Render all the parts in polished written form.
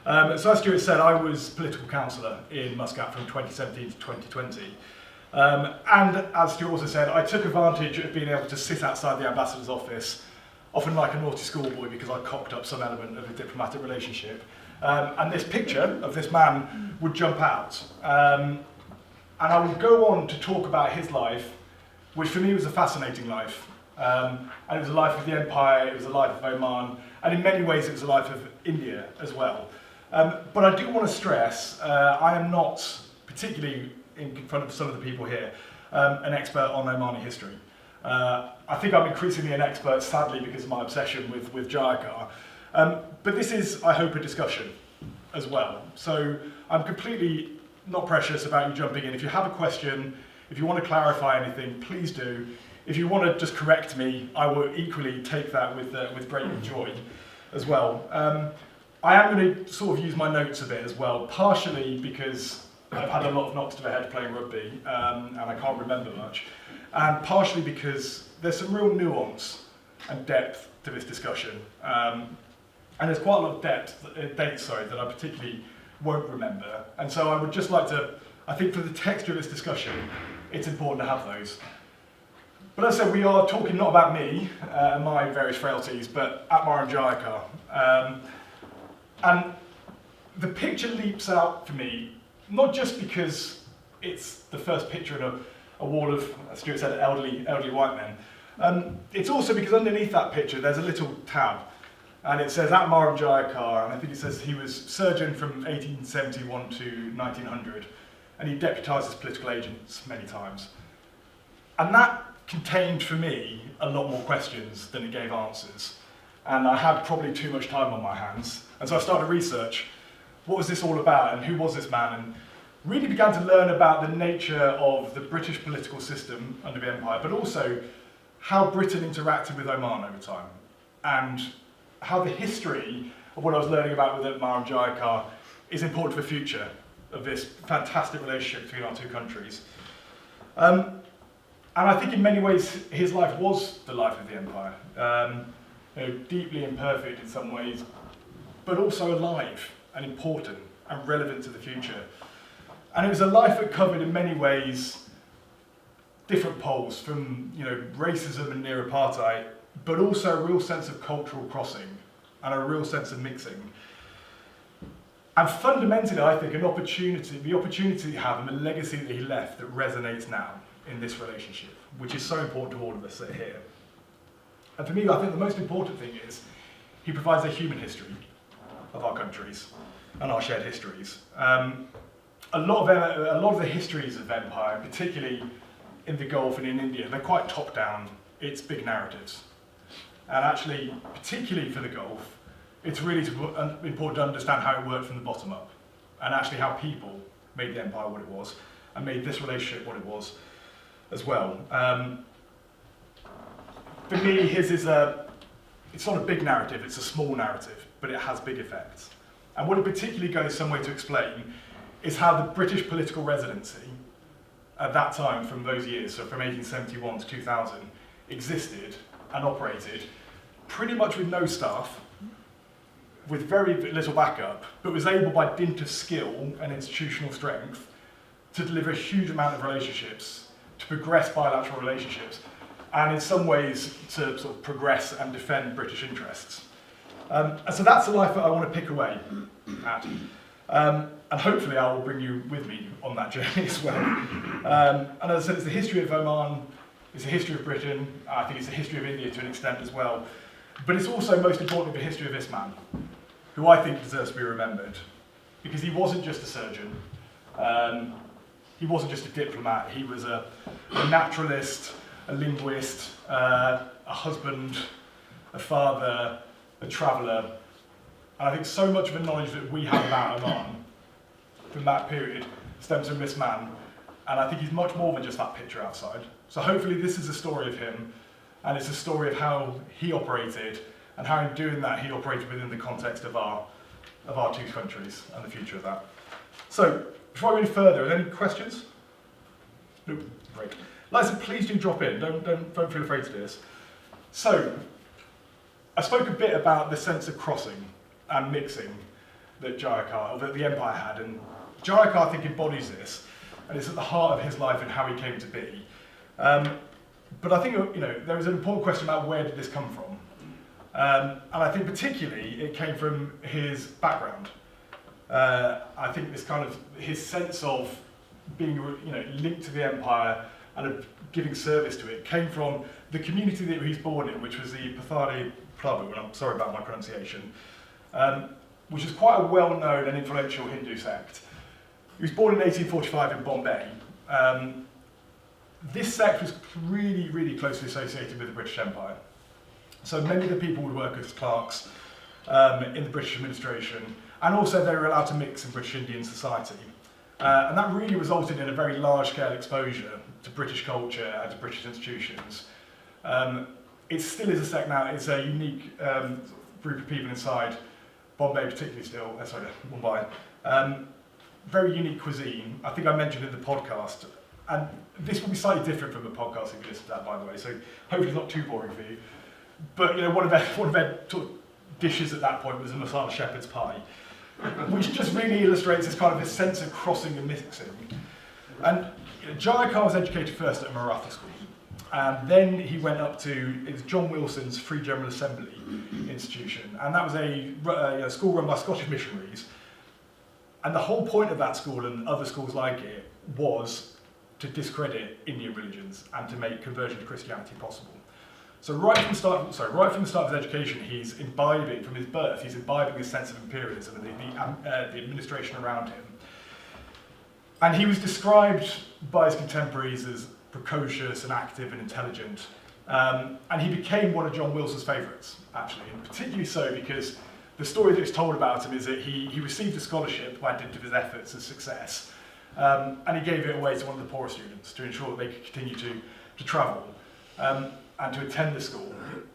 So as Stuart said, I was political councillor in Muscat from 2017 to 2020. And as Stuart also said, I took advantage of being able to sit outside the ambassador's office, often like a naughty schoolboy because I cocked up some element of a diplomatic relationship. And this picture of this man would jump out. And I would go on to talk about his life, which for me was a fascinating life. And it was a life of the empire, it was a life of Oman, and in many ways it was a life of India as well. But I do want to stress, I am not, particularly in front of some of the people here, an expert on Omani history. I think I'm increasingly an expert, sadly, because of my obsession with Jayakar. But this is, I hope, a discussion as well. So I'm completely not precious about you jumping in. If you have a question, if you want to clarify anything, please do. If you want to just correct me, I will equally take that with great joy as well. I am going to sort of use my notes a bit as well, partially because I've had a lot of knocks to the head playing rugby, and I can't remember much, and partially because there's some real nuance and depth to this discussion. And there's quite a lot of dates that I particularly won't remember. And so I would just like to, I think for the texture of this discussion, it's important to have those. But as I said, we are talking not about me and my various frailties, but Atmaram Jayakar. And the picture leaps out for me, not just because it's the first picture in a wall of, as Stuart said, elderly white men. It's also because underneath that picture there's a little tab, and it says Atmaram Jayakar, and I think it says he was surgeon from 1871 to 1900, and he deputised as political agents many times. And that contained for me a lot more questions than it gave answers. And I had probably too much time on my hands. And so I started research. What was this all about, and who was this man? And really began to learn about the nature of the British political system under the Empire, but also how Britain interacted with Oman over time, and how the history of what I was learning about with Atmaram Jayakar is important for the future of this fantastic relationship between our two countries. And I think in many ways his life was the life of the Empire. Deeply imperfect in some ways, but also alive and important and relevant to the future. And it was a life that covered in many ways different poles, from racism and near apartheid, but also a real sense of cultural crossing and a real sense of mixing. And fundamentally, I think the opportunity he had and the legacy that he left that resonates now in this relationship, which is so important to all of us that are here. And for me, I think the most important thing is he provides a human history of our countries and our shared histories. A lot of the histories of empire, particularly in the Gulf and in India, they're quite top-down. It's big narratives. And actually, particularly for the Gulf, it's really important to understand how it worked from the bottom up, and actually how people made the empire what it was, and made this relationship what it was as well. For me, his is it's not a big narrative, it's a small narrative, but it has big effects. And what it particularly goes some way to explain is how the British political residency at that time, from those years, so from 1871 to 2000, existed and operated pretty much with no staff, with very little backup, but was able by dint of skill and institutional strength to deliver a huge amount of relationships, to progress bilateral relationships, and in some ways to sort of progress and defend British interests. And so that's the life that I want to pick away at. And hopefully I will bring you with me on that journey as well. And as I said, it's the history of Oman, it's the history of Britain, I think it's the history of India to an extent as well. But it's also most importantly the history of this man, who I think deserves to be remembered. Because he wasn't just a surgeon, he wasn't just a diplomat, he was a naturalist, a linguist, a husband, a father, a traveller. And I think so much of the knowledge that we have about Oman from that period stems from this man. And I think he's much more than just that picture outside. So hopefully this is a story of him, and it's a story of how he operated, and how in doing that he operated within the context of our two countries and the future of that. So, before I go any further, are there any questions? No? Great. Like I said, please do drop in, don't feel afraid to do this. So, I spoke a bit about the sense of crossing and mixing that Jayakar, or that the empire had, and Jayakar, I think, embodies this, and it's at the heart of his life and how he came to be. But I think, there is an important question about where did this come from, and I think particularly it came from his background. I think this kind of his sense of being, linked to the empire and of giving service to it came from the community that he's born in, which was the Pathare Prabhu, and I'm sorry about my pronunciation, which is quite a well-known and influential Hindu sect. He was born in 1845 in Bombay. This sect was really, really closely associated with the British Empire. So many of the people would work as clerks in the British administration, and also they were allowed to mix in British Indian society. And that really resulted in a very large-scale exposure to British culture and to British institutions. It still is a sect now. It's a unique group of people inside Bombay, particularly still. Mumbai. Very unique cuisine. I think I mentioned in the podcast, and this will be slightly different from the podcast if you listen to that, by the way. So hopefully it's not too boring for you. But one of their dishes at that point was a masala shepherd's pie, which just really illustrates this kind of this sense of crossing and mixing. And Jayakar was educated first at a Maratha school, and then he went up to John Wilson's Free General Assembly institution, and that was a school run by Scottish missionaries. And the whole point of that school and other schools like it was to discredit Indian religions and to make conversion to Christianity possible. So right from the start of his education, he's imbibing, from his birth, he's imbibing a sense of imperialism and the administration around him. And he was described by his contemporaries as precocious and active and intelligent. And he became one of John Wilson's favourites, actually, and particularly so because the story that is told about him is that he received a scholarship by dint of his efforts and success, and he gave it away to one of the poorer students to ensure that they could continue to travel and to attend the school.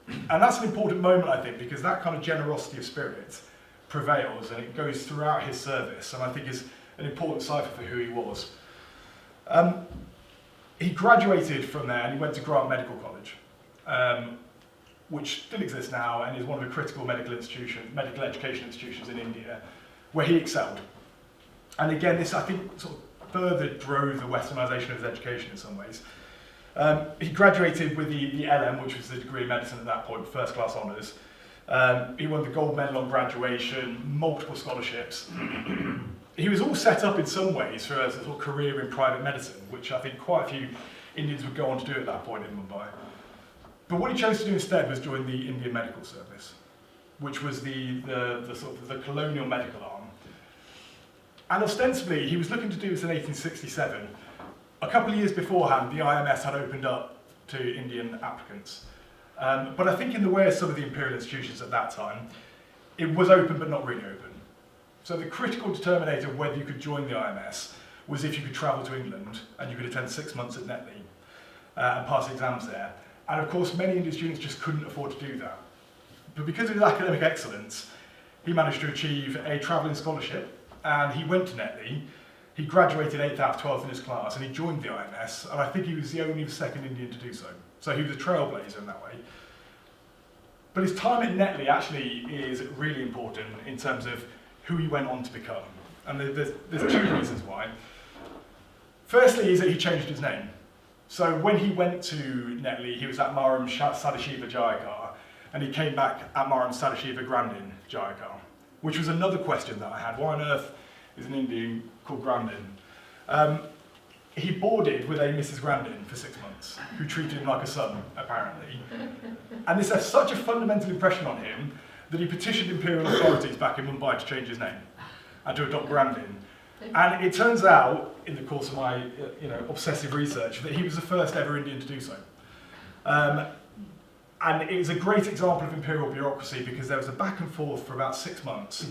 And that's an important moment, I think, because that kind of generosity of spirit prevails and it goes throughout his service, and I think is an important cipher for who he was. He graduated from there and he went to Grant Medical College, which still exists now and is one of the critical medical education institutions in India, where he excelled. And again, this, I think, sort of further drove the westernisation of his education in some ways. He graduated with the LM, which was the degree in medicine at that point, first-class honours. He won the gold medal on graduation, multiple scholarships. He was all set up in some ways for a sort of career in private medicine, which I think quite a few Indians would go on to do at that point in Mumbai. But what he chose to do instead was join the Indian Medical Service, which was the sort of the colonial medical arm. And ostensibly, he was looking to do this in 1867. A couple of years beforehand, the IMS had opened up to Indian applicants. But I think in the way of some of the imperial institutions at that time, it was open but not really open. So the critical determinator of whether you could join the IMS was if you could travel to England and you could attend 6 months at Netley and pass exams there. And of course, many Indian students just couldn't afford to do that. But because of his academic excellence, he managed to achieve a travelling scholarship, and he went to Netley. He graduated 8th out of 12th in his class, and he joined the IMS, and I think he was the only second Indian to do so. So he was a trailblazer in that way. But his time at Netley actually is really important in terms of who he went on to become. And there's two reasons why. Firstly is that he changed his name. So when he went to Netley, he was Atmaram Sadashiva Jayakar, and he came back Atmaram Sadashiva Grandin Jayakar, which was another question that I had. Why on earth is an Indian called Grandin? He boarded with a Mrs. Grandin for 6 months, who treated him like a son, apparently. And this has such a fundamental impression on him that he petitioned imperial authorities back in Mumbai to change his name and to adopt Grandin. And it turns out, in the course of my obsessive research, that he was the first ever Indian to do so. And it was a great example of imperial bureaucracy because there was a back and forth for about 6 months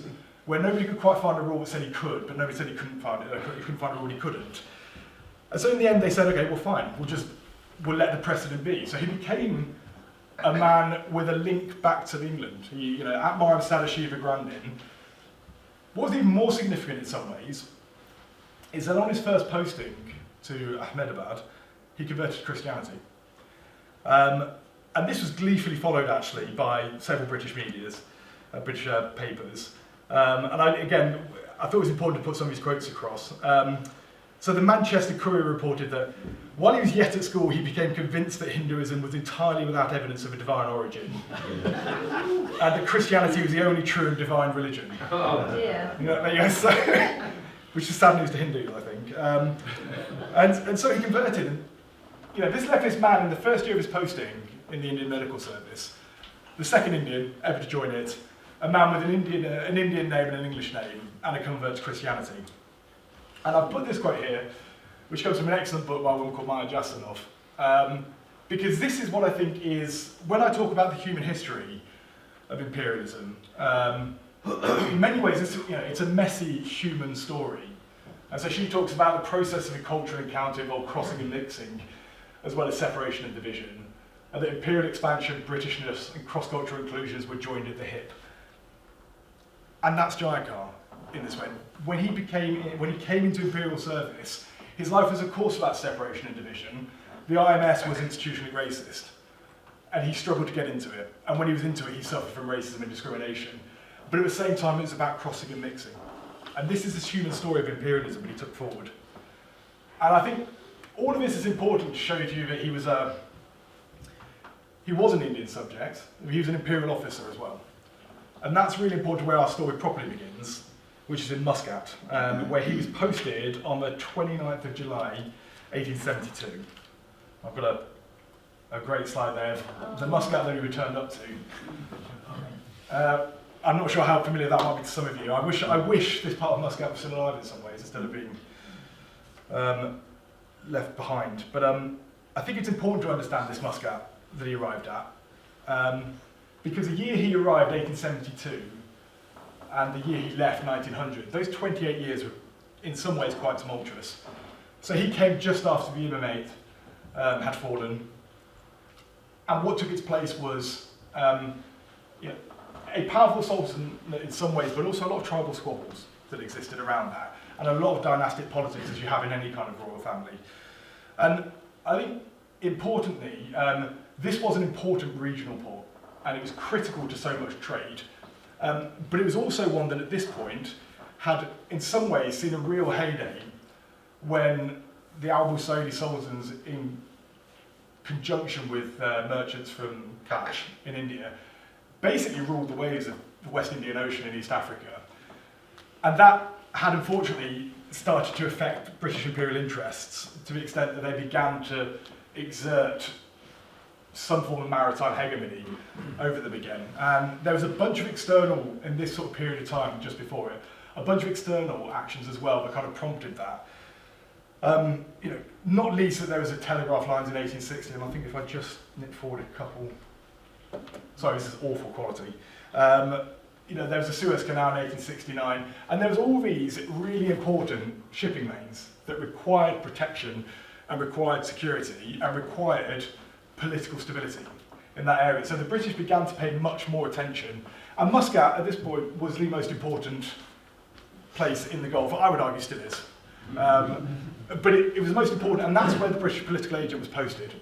where nobody could quite find a rule that said he could, but nobody said he couldn't find it. He couldn't find a rule he couldn't. And so in the end they said, okay, well fine, we'll let the precedent be. So he became a man with a link back to England. Atmaram Sadashiva Grandin. What was even more significant in some ways is that on his first posting to Ahmedabad, he converted to Christianity. And this was gleefully followed actually by several British medias, British papers. Again, I thought it was important to put some of his quotes across. So the Manchester Courier reported that while he was yet at school, he became convinced that Hinduism was entirely without evidence of a divine origin, and that Christianity was the only true and divine religion. Oh dear. You know, so, which is sad news to Hindus, I think. And so he converted. And, you know, this left this man in the first year of his posting in the Indian Medical Service, the second Indian ever to join it, a man with an Indian name and an English name, and a convert to Christianity. And I've put this quote here, which comes from an excellent book by a woman called Maya Jasanoff, because this is what I think is, when I talk about the human history of imperialism, in many ways it's a messy human story. And so she talks about the process of a cultural encounter involved crossing and mixing, as well as separation and division, and that imperial expansion, Britishness, and cross-cultural inclusions were joined at the hip. And that's Jayakar in this way. When he came into imperial service, his life was of course about separation and division. The IMS was institutionally racist, and he struggled to get into it. And when he was into it, he suffered from racism and discrimination. But at the same time, it was about crossing and mixing. And this is this human story of imperialism that he took forward. And I think all of this is important to show to you that he was an Indian subject. He was an imperial officer as well. And that's really important where our story properly begins, which is in Muscat, where he was posted on the 29th of July, 1872. I've got a great slide there of the Muscat that he returned up to. I'm not sure how familiar that might be to some of you. I wish this part of Muscat was still alive in some ways, instead of being left behind. But I think it's important to understand this Muscat that he arrived at, because the year he arrived, 1872, and the year he left, 1900, those 28 years were in some ways quite tumultuous. So he came just after the Imamate had fallen, and what took its place was a powerful sultan in some ways, but also a lot of tribal squabbles that existed around that, and a lot of dynastic politics as you have in any kind of royal family. And I think, importantly, this was an important regional port, and it was critical to so much trade. But it was also one that at this point had in some ways seen a real heyday when the Al-Busaidi Sultans, in conjunction with merchants from Kutch in India, basically ruled the waves of the West Indian Ocean in East Africa. And that had unfortunately started to affect British imperial interests to the extent that they began to exert some form of maritime hegemony over them again. And there was a bunch of external, in this sort of period of time just before it, a bunch of external actions as well that kind of prompted that. Not least that there was a telegraph lines in 1860, and I think if I just nip forward a couple, sorry, this is awful quality. There was a Suez Canal in 1869, and there was all these really important shipping lanes that required protection and required security and required political stability in that area. So the British began to pay much more attention. And Muscat, at this point, was the most important place in the Gulf. I would argue still is. But it was the most important, and that's where the British political agent was posted,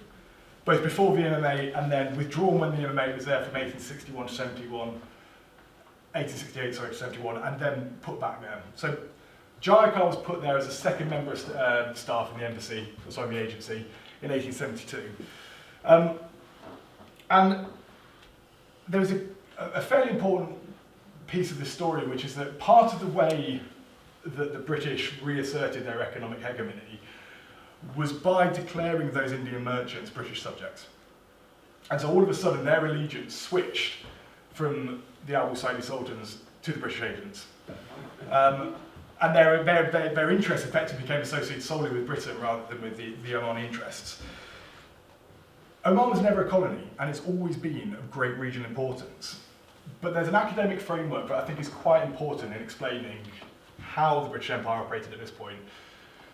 both before the MMA and then withdrawn when the MMA was there from 1861 to 71, 1868, sorry, to 71, and then put back there. So Jayakar was put there as a second member of staff in the embassy, the agency, in 1872. And there was a fairly important piece of this story, which is that part of the way that the British reasserted their economic hegemony was by declaring those Indian merchants British subjects. And so all of a sudden their allegiance switched from the Al-Busaidi Sultans to the British agents. And their interests effectively became associated solely with Britain rather than with the Omani interests. Oman was never a colony, and it's always been of great regional importance. But there's an academic framework that I think is quite important in explaining how the British Empire operated at this point,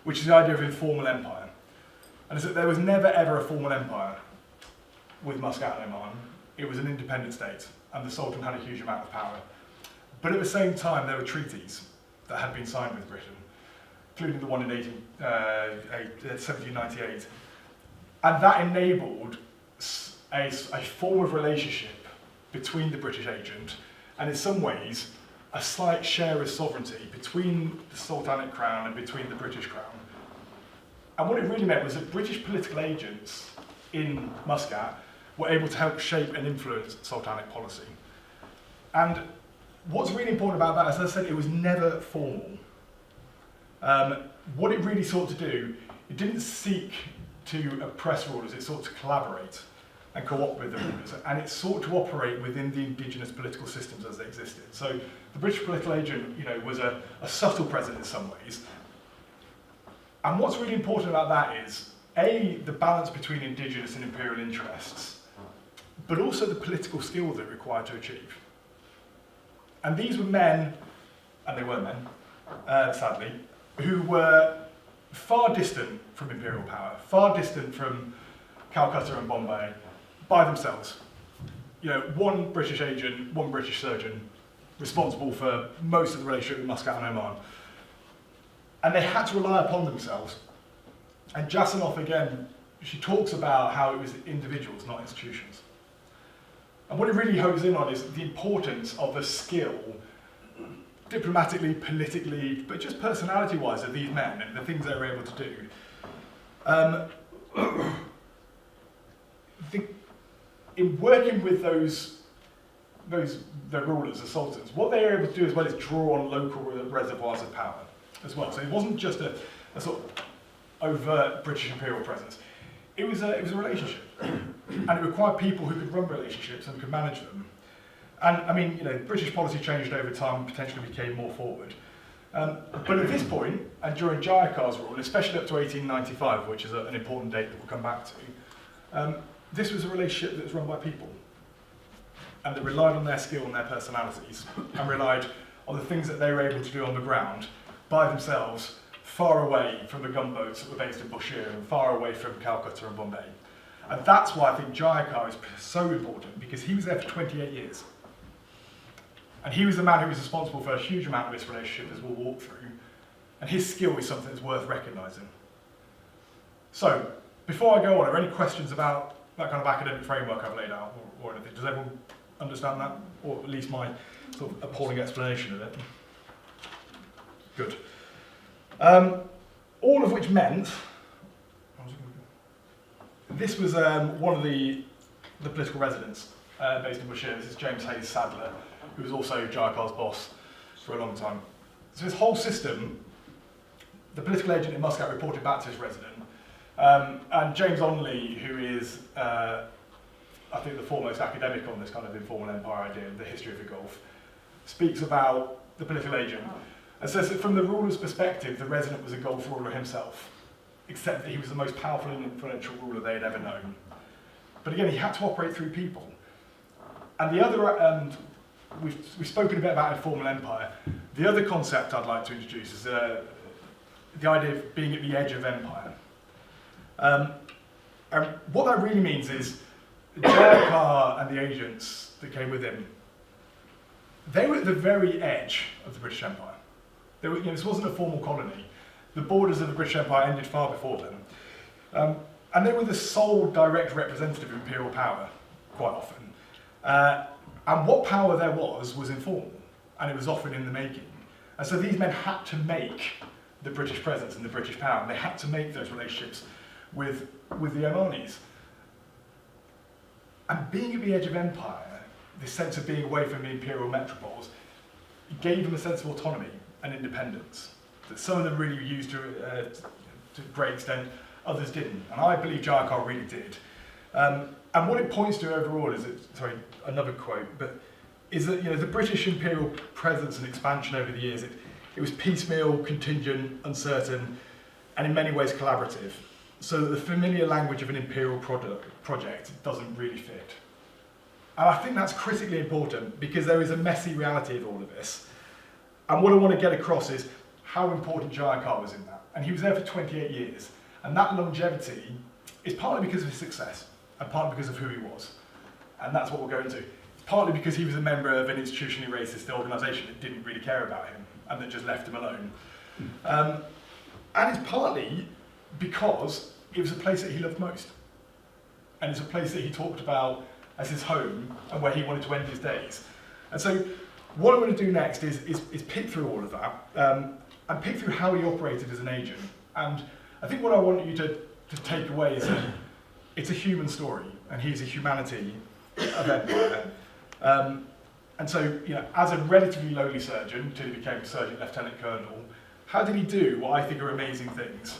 which is the idea of informal empire. And it's that there was never ever a formal empire with Muscat and Oman. It was an independent state, and the Sultan had a huge amount of power. But at the same time, there were treaties that had been signed with Britain, including the one in 1798. And that enabled a form of relationship between the British agent and, in some ways, a slight share of sovereignty between the Sultanic crown and between the British crown. And what it really meant was that British political agents in Muscat were able to help shape and influence Sultanic policy. And what's really important about that, as I said, it was never formal. What it really sought to do, it didn't seek to oppress rulers, it sought to collaborate and co-opt with the rulers, and it sought to operate within the indigenous political systems as they existed. So the British political agent, was a subtle presence in some ways. And what's really important about that is, A, the balance between indigenous and imperial interests, but also the political skills it required to achieve. And these were men, and they were men, sadly, who were far distant from imperial power, far distant from Calcutta and Bombay, by themselves. One British agent, one British surgeon, responsible for most of the relationship with Muscat and Oman. And they had to rely upon themselves. And Jasanoff, again, she talks about how it was individuals, not institutions. And what it really hones in on is the importance of the skill, diplomatically, politically, but just personality-wise, of these men and the things they were able to do. In working with the rulers, the sultans, what they were able to do as well is draw on local reservoirs of power as well. So it wasn't just a sort of overt British imperial presence. It was a relationship, and it required people who could run relationships and could manage them. And British policy changed over time, potentially became more forward. But at this point, and during Jayakar's rule, especially up to 1895, which is an important date that we'll come back to, this was a relationship that was run by people, and that relied on their skill and their personalities, and relied on the things that they were able to do on the ground by themselves, far away from the gunboats that were based in Bushir and far away from Calcutta and Bombay. And that's why I think Jayakar is so important, because he was there for 28 years. And he was the man who was responsible for a huge amount of this relationship, as we'll walk through. And his skill is something that's worth recognising. So, before I go on, are there any questions about that kind of academic framework I've laid out, or anything? Does everyone understand that? Or at least my sort of appalling explanation of it? Good. All of which meant, this was one of the political residents based in Bushir. This is James Hayes Sadler, who was also Jayakar's boss for a long time. So this whole system, the political agent in Muscat reported back to his resident, and James Onley, who is, I think, the foremost academic on this kind of informal empire idea, the history of the Gulf, speaks about the political agent and says that from the ruler's perspective, the resident was a Gulf ruler himself, except that he was the most powerful and influential ruler they had ever known. But again, he had to operate through people. And the other, we've spoken a bit about informal empire. The other concept I'd like to introduce is the idea of being at the edge of empire. And what that really means is Jayakar and the agents that came with him, they were at the very edge of the British Empire. They were, this wasn't a formal colony. The borders of the British Empire ended far before them. And they were the sole direct representative of imperial power, quite often. And what power there was informal, and it was often in the making. And so these men had to make the British presence and the British power, and they had to make those relationships with the Omanis. And being at the edge of empire, this sense of being away from the imperial metropoles, gave them a sense of autonomy and independence that some of them really used to a great extent, others didn't. And I believe Jayakar really did. And what it points to overall is, another quote, but is that the British imperial presence and expansion over the years, it was piecemeal, contingent, uncertain, and in many ways collaborative, so that the familiar language of an imperial project doesn't really fit. And I think that's critically important, because there is a messy reality of all of this. And what I want to get across is how important Jayakar was in that. And he was there for 28 years. And that longevity is partly because of his success, and partly because of who he was. And that's what we'll go into. It's partly because he was a member of an institutionally racist organisation that didn't really care about him, and that just left him alone. And it's partly because it was a place that he loved most. And it's a place that he talked about as his home, and where he wanted to end his days. And so What I'm going to do next is pick through all of that and pick through how he operated as an agent. And I think what I want you to take away is that it's a human story, and he's a humanity of empire. And so, as a relatively lowly surgeon, until he became a Sergeant Lieutenant Colonel, how did he do what I think are amazing things?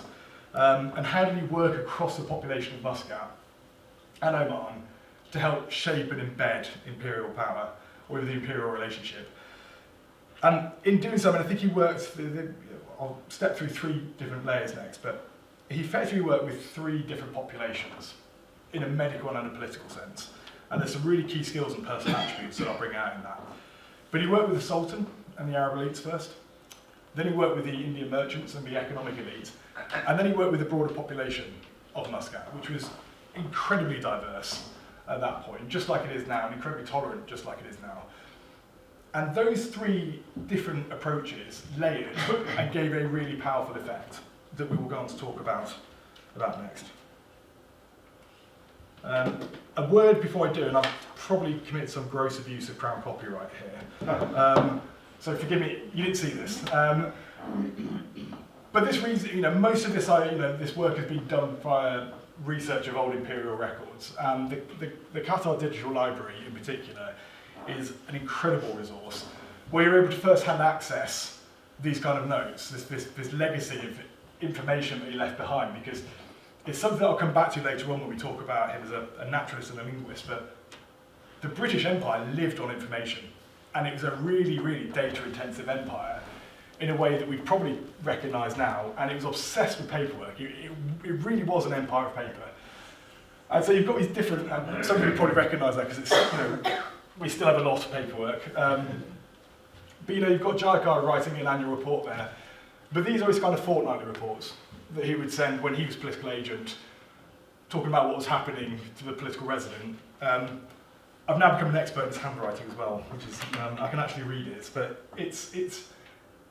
And how did he work across the population of Muscat and Oman to help shape and embed imperial power, or the imperial relationship? And in doing so, I think he worked, I'll step through 3 different layers next, but he effectively worked with 3 different populations in a medical and a political sense. And there's some really key skills and personal attributes that I'll bring out in that. But he worked with the Sultan and the Arab elites first. Then he worked with the Indian merchants and the economic elite. And then he worked with the broader population of Muscat, which was incredibly diverse at that point, just like it is now, and incredibly tolerant, just like it is now. And those 3 different approaches layered and gave a really powerful effect that we will go on to talk about next. A word before I do, and I've probably committed some gross abuse of Crown copyright here. So forgive me, you didn't see this. But this reason, most of this, this work has been done via research of old imperial records. The Qatar Digital Library, in particular, is an incredible resource where you're able to first-hand access these kind of notes, this legacy of information that he left behind, because it's something that I'll come back to later on when we talk about him as a naturalist and a linguist, but the British Empire lived on information, and it was a really, really data-intensive empire in a way that we probably recognise now, and it was obsessed with paperwork. It really was an empire of paper. And so you've got these different, some of you probably recognise that because it's, we still have a lot of paperwork. But you've got Jayakar writing an annual report there, but these are his kind of fortnightly reports that he would send when he was political agent, talking about what was happening to the political resident. I've now become an expert in his handwriting as well, which is, I can actually read it, but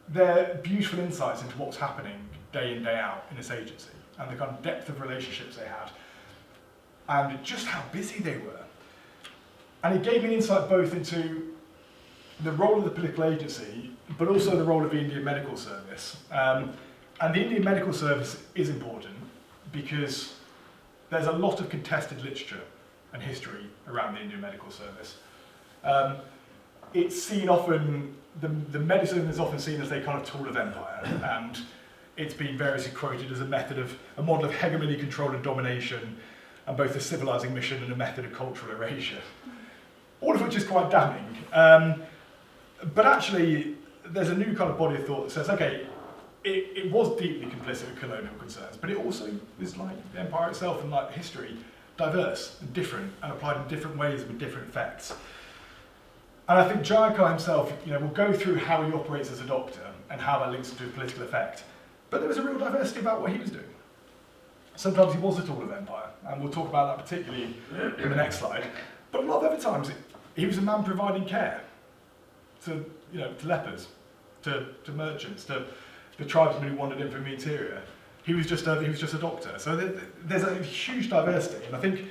they're beautiful insights into what's happening day in, day out in this agency, and the kind of depth of relationships they had, and just how busy they were. And it gave me insight both into the role of the political agency, but also the role of the Indian Medical Service. And the Indian Medical Service is important because there's a lot of contested literature and history around the Indian Medical Service. It's seen often, the medicine is often seen as a kind of tool of empire, and it's been variously quoted as a model of hegemony, control and domination, and both a civilizing mission and a method of cultural erasure. All of which is quite damning. But actually, there's a new kind of body of thought that says, okay, it was deeply complicit with colonial concerns, but it also is like the empire itself and like history, diverse and different, and applied in different ways with different effects. And I think Jayakar himself, will go through how he operates as a doctor and how that links to a political effect. But there was a real diversity about what he was doing. Sometimes he was a tool of empire, and we'll talk about that particularly in the next slide. But a lot of other times, he was a man providing care to lepers, to merchants, to the tribesmen who wandered in from the interior. He was just a doctor. So there's a huge diversity, and I think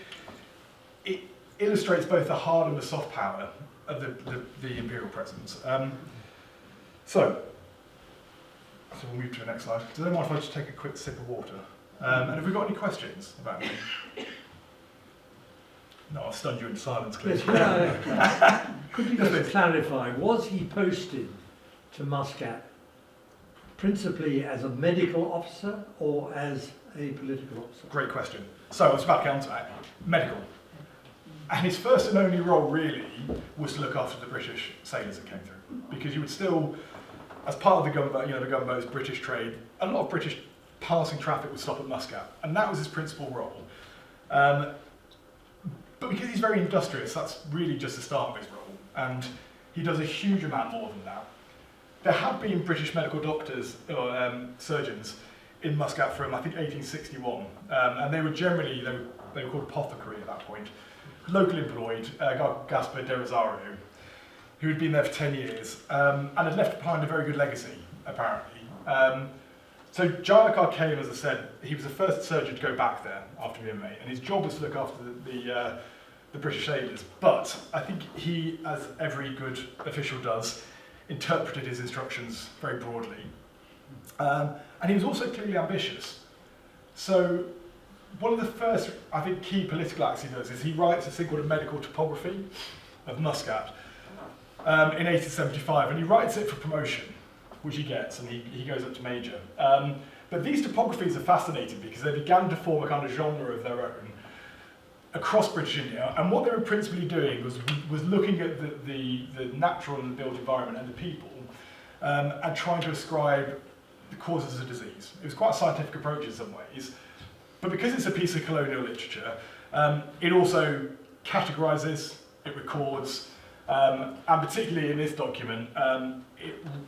it illustrates both the hard and the soft power of the imperial presence. So we'll move to the next slide. Does anyone mind if I just take a quick sip of water? And have we got any questions about me? No, I'll stun you in silence, please. Could you just clarify, was he posted to Muscat principally as a medical officer or as a political officer? Great question. So I was about to counter that. Medical. And his first and only role really was to look after the British sailors that came through. Because you would still, as part of the gunboat, the gunboat's British trade, a lot of British passing traffic would stop at Muscat. And that was his principal role. But because he's very industrious, that's really just the start of his role. And he does a huge amount more than that. There have been British medical doctors, or surgeons, in Muscat from, I think, 1861. And they were generally, they were called apothecary at that point. Locally employed, Gaspar de Rosario, who had been there for 10 years, and had left behind a very good legacy, apparently. So Jayakar came, as I said, he was the first surgeon to go back there after being made, and his job was to look after the British sailors. But I think he, as every good official does, interpreted his instructions very broadly. And he was also clearly ambitious. So one of the first, I think, key political acts he does is he writes a thing called a medical topography of Muscat in 1875, and he writes it for promotion, which he gets, and he goes up to major. But these topographies are fascinating because they began to form a kind of genre of their own across British India, and what they were principally doing was looking at the natural and built environment and the people, and trying to ascribe the causes of disease. It was quite a scientific approach in some ways, but because it's a piece of colonial literature, it also categorises, it records, and particularly in this document,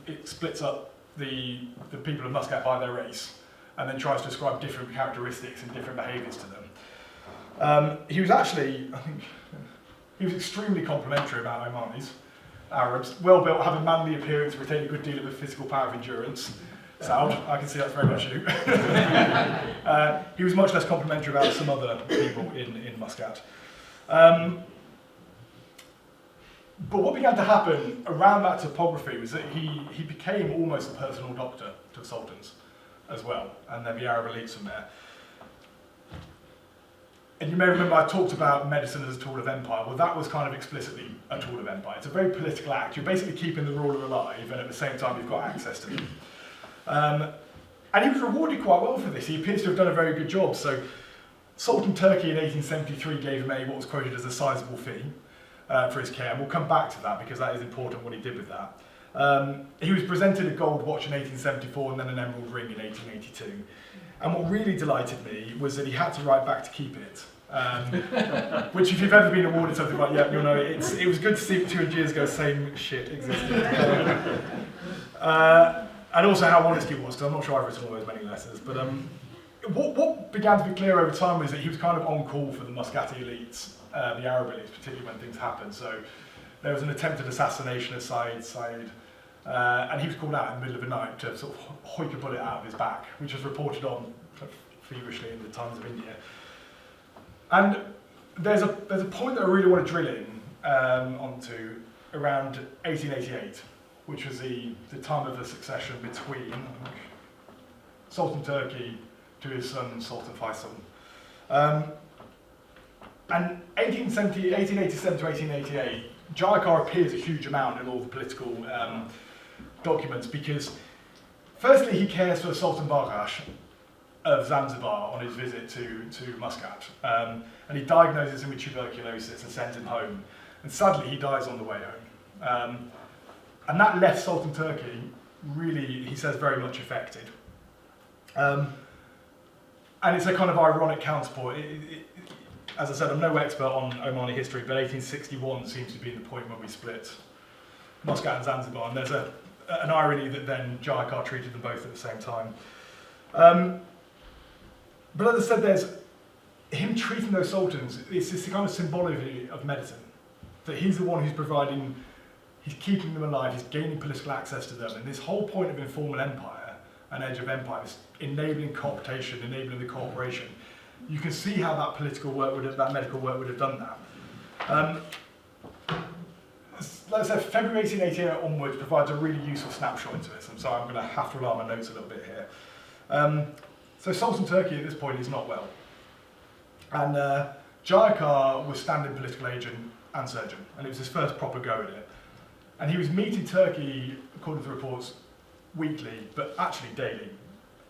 it splits up the people of Muscat by their race, and then tries to ascribe different characteristics and different behaviours to them. He was actually, I think, he was extremely complimentary about Omanis, Arabs, well built, have a manly appearance, retain a good deal of a physical power of endurance. Sound, I can see that's very much you. He was much less complimentary about some other people in Muscat. But what began to happen around that topography was that he became almost a personal doctor to the Sultans as well, and then the Arab elites from there. And you may remember I talked about medicine as a tool of empire. Well, that was kind of explicitly a tool of empire. It's a very political act. You're basically keeping the ruler alive, and at the same time you've got access to them. And he was rewarded quite well for this. He appears to have done a very good job. So Sultan Turkey in 1873 gave him what was quoted as a sizable fee for his care. And we'll come back to that because that is important what he did with that. He was presented a gold watch in 1874 and then an emerald ring in 1882. And what really delighted me was that he had to write back to keep it. Which, if you've ever been awarded something like, yeah, you'll know it was good to see 200 years ago same shit existed. And also how honest he was, because I'm not sure I've written all those many letters. But what began to be clear over time was that he was kind of on call for the Muscati elites, the Arab elites, particularly when things happened. So there was an attempted assassination of Said, and he was called out in the middle of the night to sort of hoik a bullet out of his back, which was reported on feverishly in the Times of India. And there's a point that I really want to drill in onto around 1888, which was the time of the succession between Sultan Turkey to his son Sultan Faisal. And 1887 to 1888, Jayakar appears a huge amount in all the political documents because, firstly, he cares for Sultan Bargash of Zanzibar on his visit to Muscat. And he diagnoses him with tuberculosis and sends him home. And sadly, he dies on the way home. And that left Sultan Turkey really, he says, very much affected. And it's a kind of ironic counterpoint. As I said, I'm no expert on Omani history, but 1861 seems to be the point when we split Muscat and Zanzibar. And there's an irony that then Jayakar treated them both at the same time. But as I said, there's him treating those sultans, it's this kind of symbology of medicine. That he's the one who's providing, he's keeping them alive, he's gaining political access to them. And this whole point of informal empire, an age of empire, is enabling cooptation, enabling the cooperation. You can see how that political work that medical work would have done that. Like I said, February 1888 onwards provides a really useful snapshot into this. I'm sorry, I'm going to have to rely on my notes a little bit here. So Sultan Turkey at this point is not well. And Jayakar was standing political agent and surgeon, and it was his first proper go at it. And he was meeting Turkey, according to the reports, weekly, but actually daily.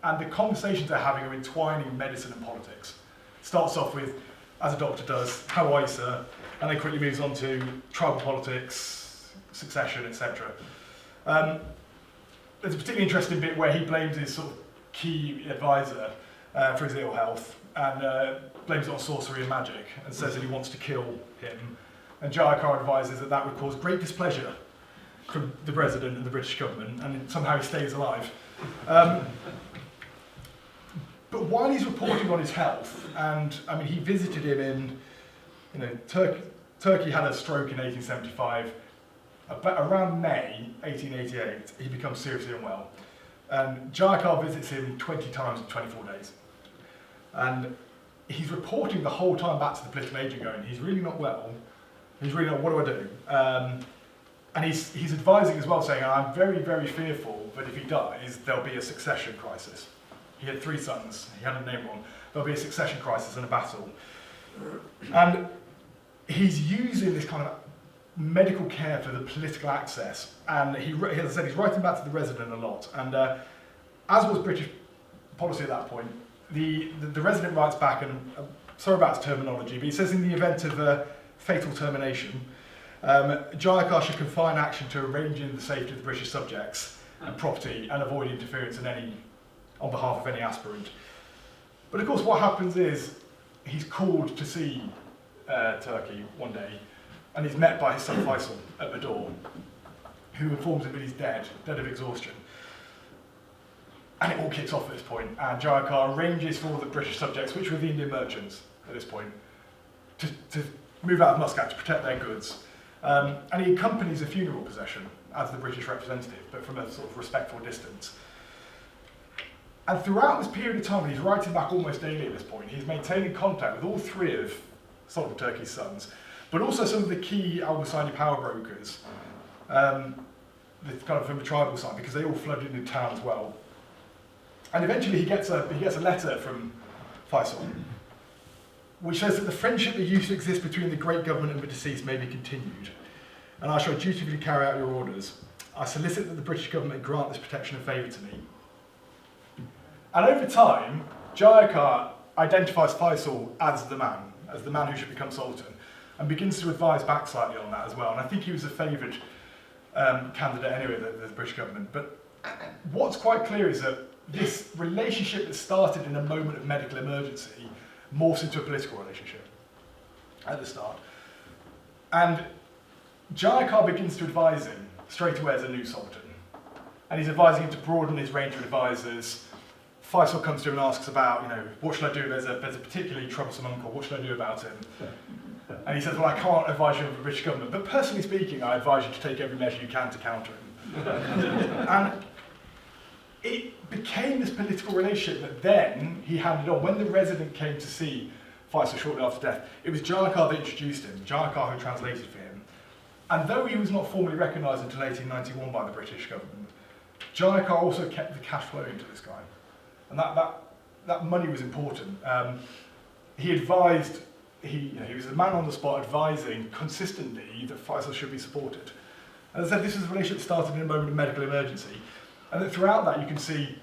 And the conversations they're having are entwining medicine and politics. Starts off with, as a doctor does, how are you, sir? And then quickly moves on to tribal politics, succession, etc. There's a particularly interesting bit where he blames his sort of key advisor for his ill health and blames it on sorcery and magic and says that he wants to kill him. And Jayakar advises that that would cause great displeasure from the president and the British government, and somehow he stays alive. But while he's reporting on his health, and I mean, he visited him in, Turkey had a stroke in 1875. Around May 1888, he becomes seriously unwell. And Jayakar visits him 20 times in 24 days. And he's reporting the whole time back to the political agent going, he's really not well, he's really not, what do I do? And he's advising as well, saying, I'm very, very fearful that if he dies, there'll be a succession crisis. He had 3 sons, he hadn't named one. There'll be a succession crisis and a battle. And he's using this kind of medical care for the political access. And as I said, he's writing back to the resident a lot. And as was British policy at that point, the resident writes back, and sorry about his terminology, but he says in the event of a fatal termination, Jayakar should confine action to arranging the safety of the British subjects and property and avoid interference on behalf of any aspirant. But of course what happens is he's called to see Turkey one day, and he's met by his son Faisal at the door, who informs him that he's dead of exhaustion. And it all kicks off at this point, and Jayakar arranges for all the British subjects, which were the Indian merchants at this point, to move out of Muscat to protect their goods. And he accompanies a funeral procession as the British representative, but from a sort of respectful distance. And throughout this period of time, when he's writing back almost daily at this point, he's maintaining contact with all 3 of Sultan Turkey's sons, but also some of the key Al-Husayni power brokers, kind of from the tribal side, because they all flooded into town as well. And eventually he gets a letter from Faisal, which says that the friendship that used to exist between the great government and the deceased may be continued, and I shall dutifully carry out your orders. I solicit that the British government grant this protection and favour to me. And over time, Jayakar identifies Faisal as the man who should become Sultan, and begins to advise back slightly on that as well. And I think he was a favoured candidate anyway, the British government. But what's quite clear is that this relationship that started in a moment of medical emergency morphs into a political relationship at the start. And Jayakar begins to advise him straight away as a new Sultan. And he's advising him to broaden his range of advisors. Faisal comes to him and asks about, what should I do? There's a particularly troublesome uncle, what should I do about him? And he says, well, I can't advise you of the British government, but personally speaking, I advise you to take every measure you can to counter him. And it became this political relationship that then he handed on. When the resident came to see Faisal shortly after death, it was Jayakar that introduced him, Jayakar who translated for him. And though he was not formally recognised until 1891 by the British government, Jayakar also kept the cash flowing to this guy. And that money was important. He advised, he was the man on the spot advising consistently that Faisal should be supported. As I said, this was a relationship that started in a moment of medical emergency. And that throughout that you can see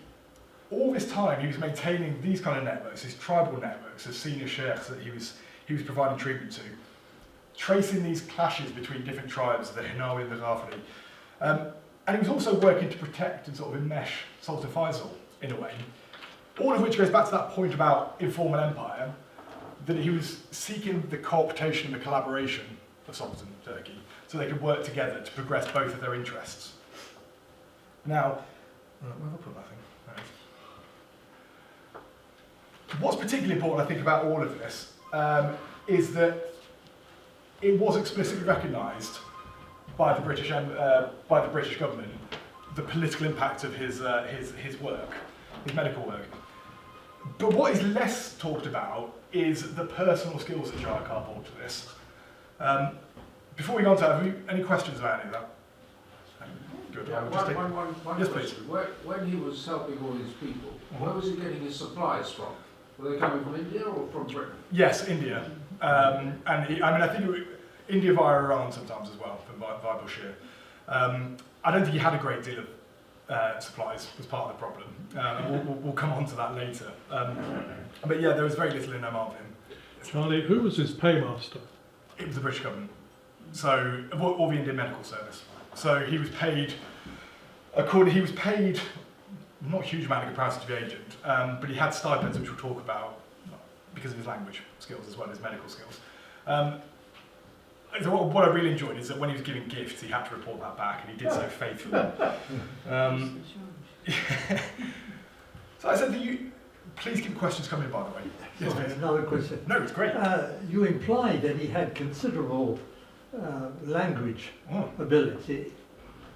all this time he was maintaining these kind of networks, these tribal networks of senior sheikhs that he was providing treatment to, tracing these clashes between different tribes, the Hinawi and the Ghafari. And he was also working to protect and sort of enmesh Sultan Faisal in a way. All of which goes back to that point about informal empire, that he was seeking the cooperation and the collaboration of Sultan Turkey so they could work together to progress both of their interests. Now, where have I put that thing? Right. What's particularly important, I think, about all of this is that it was explicitly recognised by the British government the political impact of his work, his medical work. But what is less talked about is the personal skills that Jayakar brought to this. Before we go on to that, have you any questions about any of that? Good. Yeah, one yes, question. please. When he was helping all these people, where was he getting his supplies from? Were they coming from India or from Britain? Yes, India. I think India via Iran sometimes as well, via Bashir. I don't think he had a great deal of supplies, was part of the problem. We'll come on to that later. But yeah, there was very little in Oman of him. Charlie, who was his paymaster? It was the British government. So, or the Indian Medical Service. So he was paid, not a huge amount in comparison to the agent, but he had stipends which we'll talk about because of his language skills as well as medical skills. So what I really enjoyed is that when he was giving gifts, he had to report that back, and he did so faithfully. So I said that please keep questions coming, by the way. Yes, Sorry, please. another question. No, it's great. You implied that he had considerable language ability.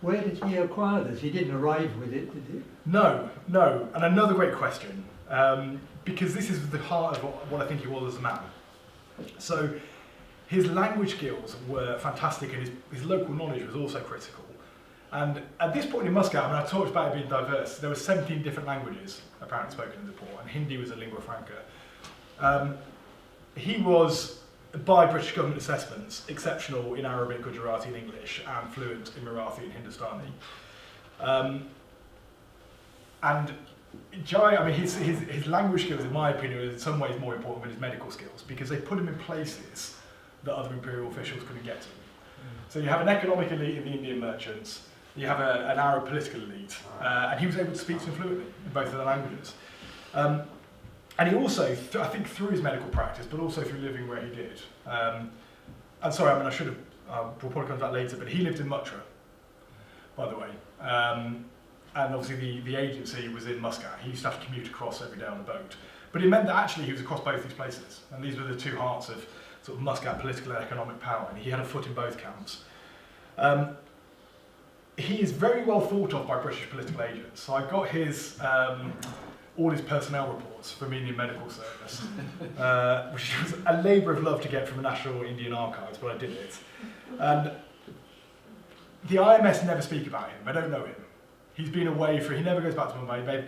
Where did he acquire this? He didn't arrive with it, did he? No. And another great question. because this is the heart of what I think he was as a man. So his language skills were fantastic, and his local knowledge was also critical. And at this point in Muscat, I talked about it being diverse. There were 17 different languages apparently spoken in the port, and Hindi was a lingua franca. He was, by British government assessments, exceptional in Arabic, Gujarati and English, and fluent in Marathi and Hindustani. And Jai, his language skills, in my opinion, are in some ways more important than his medical skills, because they put him in places that other imperial officials couldn't get to. So you have an economic elite in the Indian merchants, you have an Arab political elite, and he was able to speak to them fluently in both of the languages. And he also, I think through his medical practice, but also through living where he did. And sorry, I should have, we'll probably come to that later, but he lived in Muttra, by the way. And obviously the agency was in Muscat. He used to have to commute across every day on a boat. But it meant that actually he was across both these places. And these were the two hearts of sort of Muscat political and economic power. And he had a foot in both camps. He is very well thought of by British political agents. So I got his, all his personnel reports from the Indian Medical Service, which was a labour of love to get from the National Indian Archives, but I did it. And the IMS never speak about him. I don't know him. He's been away he never goes back to Mumbai.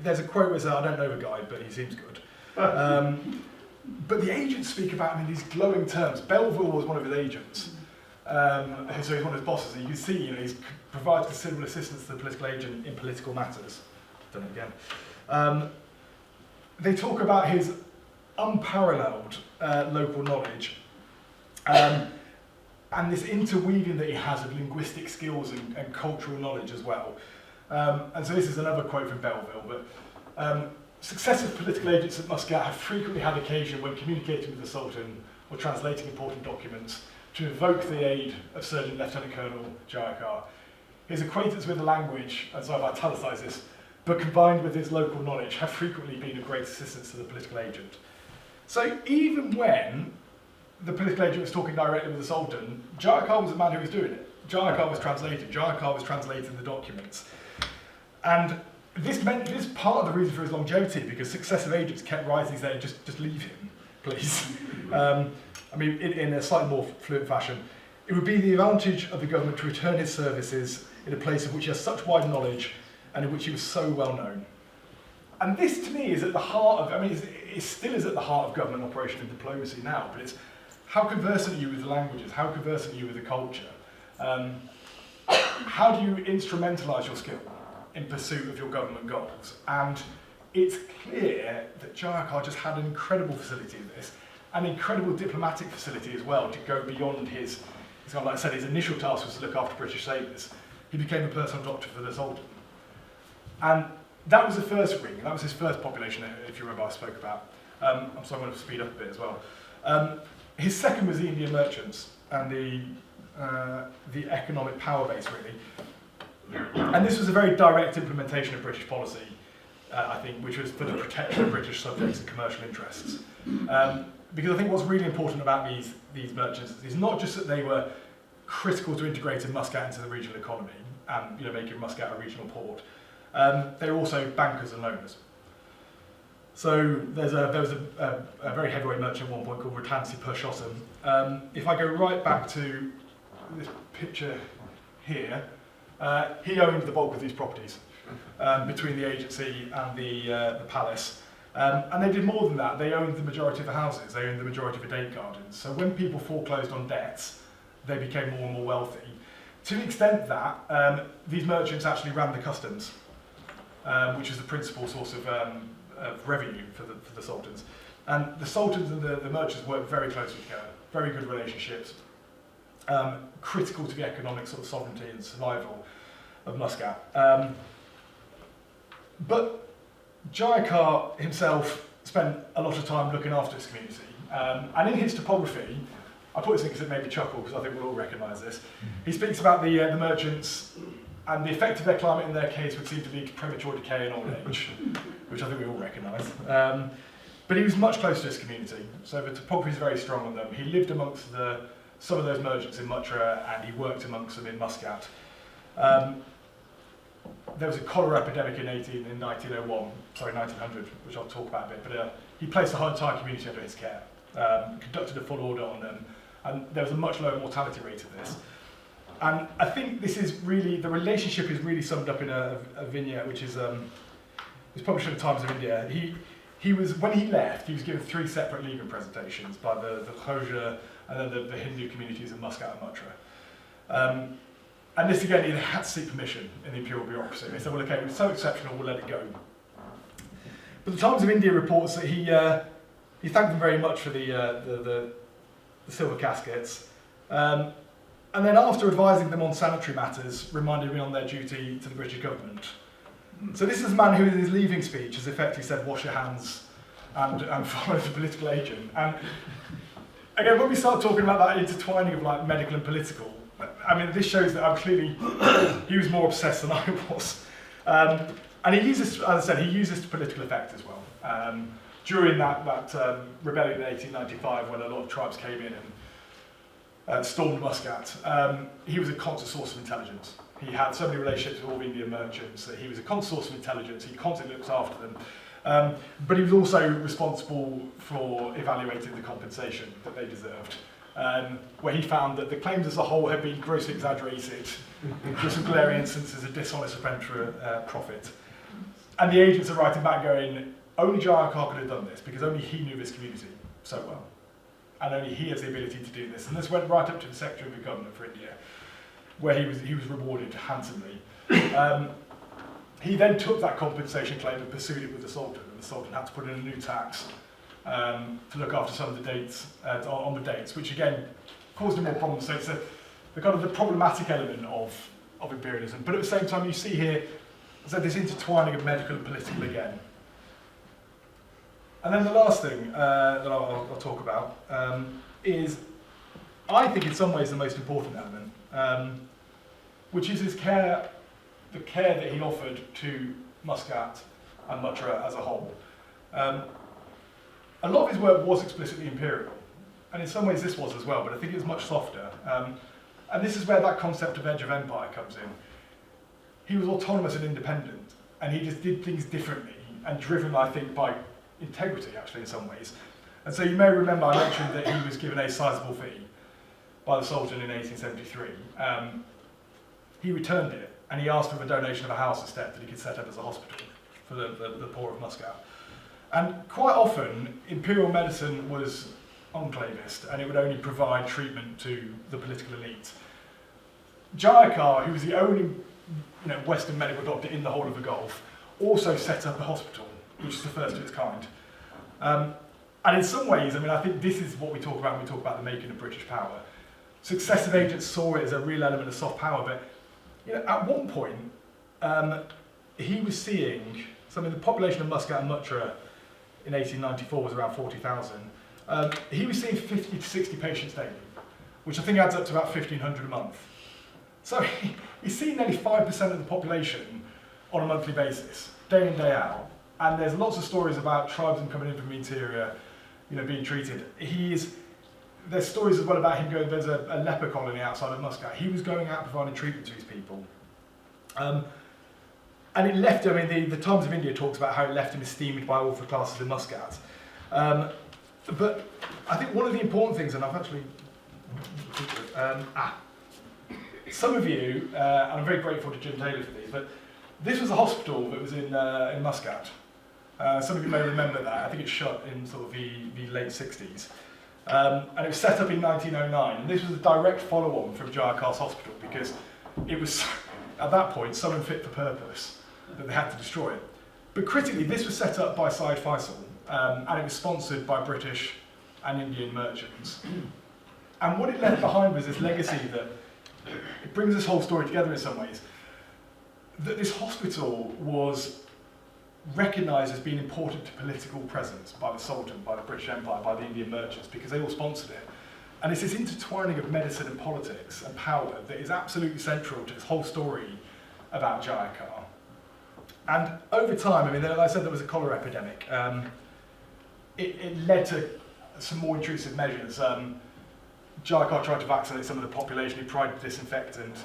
There's a quote where says, I don't know the guy, but he seems good. But the agents speak about him in these glowing terms. Belleville was one of his agents. So he's one of his bosses. And you can see, he provides considerable assistance to the political agent in political matters. Done it again. They talk about his unparalleled local knowledge and this interweaving that he has of linguistic skills and cultural knowledge as well. And so this is another quote from Belleville, but successive political agents at Muscat have frequently had occasion when communicating with the Sultan or translating important documents to invoke the aid of Surgeon Lieutenant Colonel Jayakar. His acquaintance with the language, and so I've italicized this, but combined with his local knowledge, have frequently been of great assistance to the political agent. So even when the political agent was talking directly with the Sultan, Jayakar was the man who was doing it. Jayakar was translating. Jayakar was translating the documents. And this part of the reason for his longevity, because successive agents kept writing saying, just leave him, please. In a slightly more fluent fashion. It would be the advantage of the government to return his services in a place of which he has such wide knowledge and in which he was so well known. And this, to me, is at the heart of, it still is at the heart of government operation and diplomacy now, but it's how conversant are you with the languages, how conversant are you with the culture? How do you instrumentalise your skill in pursuit of your government goals? And it's clear that Jayakar just had an incredible facility in this, an incredible diplomatic facility as well to go beyond his kind of like I said, his initial task was to look after British sailors. He became a personal doctor for the Sultan. And that was the first wing, that was his first population, if you remember I spoke about. I'm sorry, I'm going to speed up a bit as well. His second was the Indian merchants and the economic power base, really. And this was a very direct implementation of British policy, I think, which was for the protection of British subjects and commercial interests. Because I think what's really important about these merchants is not just that they were critical to integrating Muscat into the regional economy and making Muscat a regional port. They were also bankers and loaners. So there was a very heavyweight merchant at one point called Ratansi Purushottam. If I go right back to this picture here, he owned the bulk of these properties between the agency and the palace. And they did more than that. They owned the majority of the houses. They owned the majority of the date gardens. So when people foreclosed on debts, they became more and more wealthy. To the extent that these merchants actually ran the customs, which is the principal source of revenue for the Sultans. And the Sultans and the merchants worked very closely together, very good relationships, critical to the economic sort of sovereignty and survival of Muscat. But Jayakar himself spent a lot of time looking after his community. And in his topography, I put this in because it made me chuckle, because I think we'll all recognise this. He speaks about the merchants and the effect of their climate in their case would seem to lead to premature decay and old age, which I think we all recognise. But he was much closer to his community, so the topography is very strong on them. He lived amongst some of those merchants in Muttra, and he worked amongst them in Muscat. there was a cholera epidemic in 1900, which I'll talk about a bit, but he placed the whole entire community under his care, conducted a full audit on them, and there was a much lower mortality rate of this. And I think this is really, the relationship is really summed up in a vignette, which is was published in the Times of India. He was, when he left, he was given 3 separate leaving presentations by the Khoja and then the Hindu communities of Muscat and Muttra. And this again, he had to seek permission in the imperial bureaucracy. They said, well, okay, it was so exceptional, we'll let it go. But the Times of India reports that he thanked them very much for the silver caskets. And then after advising them on sanitary matters, reminded me on their duty to the British government. So this is a man who in his leaving speech has effectively said, wash your hands and follow the political agent. And again, when we start talking about that intertwining of like medical and political, I mean, this shows that clearly he was more obsessed than I was. And he uses, as I said, he uses to political effect as well. During that rebellion in 1895, when a lot of tribes came in and stormed Muscat, he was a constant source of intelligence. He had so many relationships with all the Indian merchants that he was a constant source of intelligence. He constantly looked after them. But he was also responsible for evaluating the compensation that they deserved. Where he found that the claims as a whole had been grossly exaggerated, with some glaring instances of dishonest apprenticeship profit. And the agents are writing back going, only Jayakar could have done this because only he knew this community so well. And only he has the ability to do this. And this went right up to the Secretary of the Government for India, where he was rewarded handsomely. He then took that compensation claim and pursued it with the Sultan, and the Sultan had to put in a new tax to look after some of the dates, on the dates, which again caused him more problems. So it's the kind of the problematic element of imperialism. But at the same time, you see here this intertwining of medical and political again. And then the last thing that I'll talk about is, I think in some ways, the most important element, which is his care, the care that he offered to Muscat and Muttra as a whole. A lot of his work was explicitly imperial, and in some ways this was as well, but I think it was much softer. And this is where that concept of edge of empire comes in. He was autonomous and independent, and he just did things differently, and driven, I think, by integrity, actually, in some ways. And so you may remember I mentioned that he was given a sizable fee by the Sultan in 1873. He returned it, and he asked for a donation of a house instead that he could set up as a hospital for the poor of Muscat. And quite often, imperial medicine was enclavist, and it would only provide treatment to the political elite. Jayakar, who was the only Western medical doctor in the whole of the Gulf, also set up a hospital, which is the first of its kind. And in some ways, I mean, I think this is what we talk about when we talk about the making of British power. Successive agents saw it as a real element of soft power, but at one point, he was seeing, the population of Muscat and Muttra in 1894 was around 40,000. He was seeing 50 to 60 patients daily, which I think adds up to about 1,500 a month. So he's seeing nearly 5% of the population on a monthly basis, day in, day out. And there's lots of stories about tribesmen coming in from the interior, being treated. There's stories as well about him going, there's a leper colony outside of Muscat. He was going out providing treatment to these people. And it left him, the Times of India talks about how it left him esteemed by all the classes in Muscat. But I think one of the important things, and I've actually, some of you, and I'm very grateful to Jim Taylor for these, but this was a hospital that was in Muscat. Some of you may remember that. I think it shut in sort of the late 60s. And it was set up in 1909. And this was a direct follow-on from Jayakar's hospital because it was, at that point, so unfit for purpose that they had to destroy it. But critically, this was set up by Syed Faisal, and it was sponsored by British and Indian merchants. And what it left behind was this legacy that it brings this whole story together in some ways. That this hospital was recognised as being important to political presence by the Sultan, by the British Empire, by the Indian merchants, because they all sponsored it. And it's this intertwining of medicine and politics and power that is absolutely central to this whole story about Jayakar. And over time, like I said, there was a cholera epidemic. It led to some more intrusive measures. Jayakar tried to vaccinate some of the population. He tried disinfectant.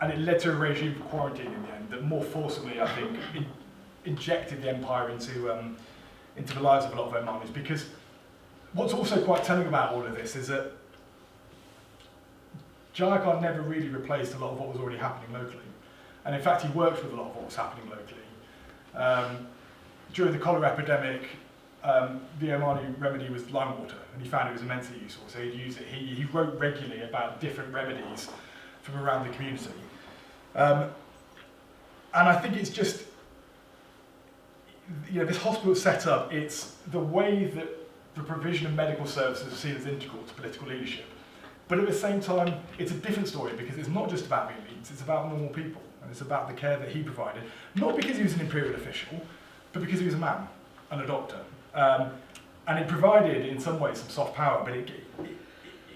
and it led to a regime for quarantine in the end that more forcibly, I think, injected the empire into the lives of a lot of Omanis. Because what's also quite telling about all of this is that Jayakar never really replaced a lot of what was already happening locally. And in fact, he worked with a lot of what was happening locally. During the cholera epidemic, the Omani remedy was lime water, and he found it was immensely useful, so he'd use it. He wrote regularly about different remedies from around the community. And I think it's just, this hospital set up, it's the way that the provision of medical services is seen as integral to political leadership. But at the same time, it's a different story because it's not just about elites, it's about normal people, and it's about the care that he provided. Not because he was an imperial official, but because he was a man and a doctor. And it provided, in some ways, some soft power, but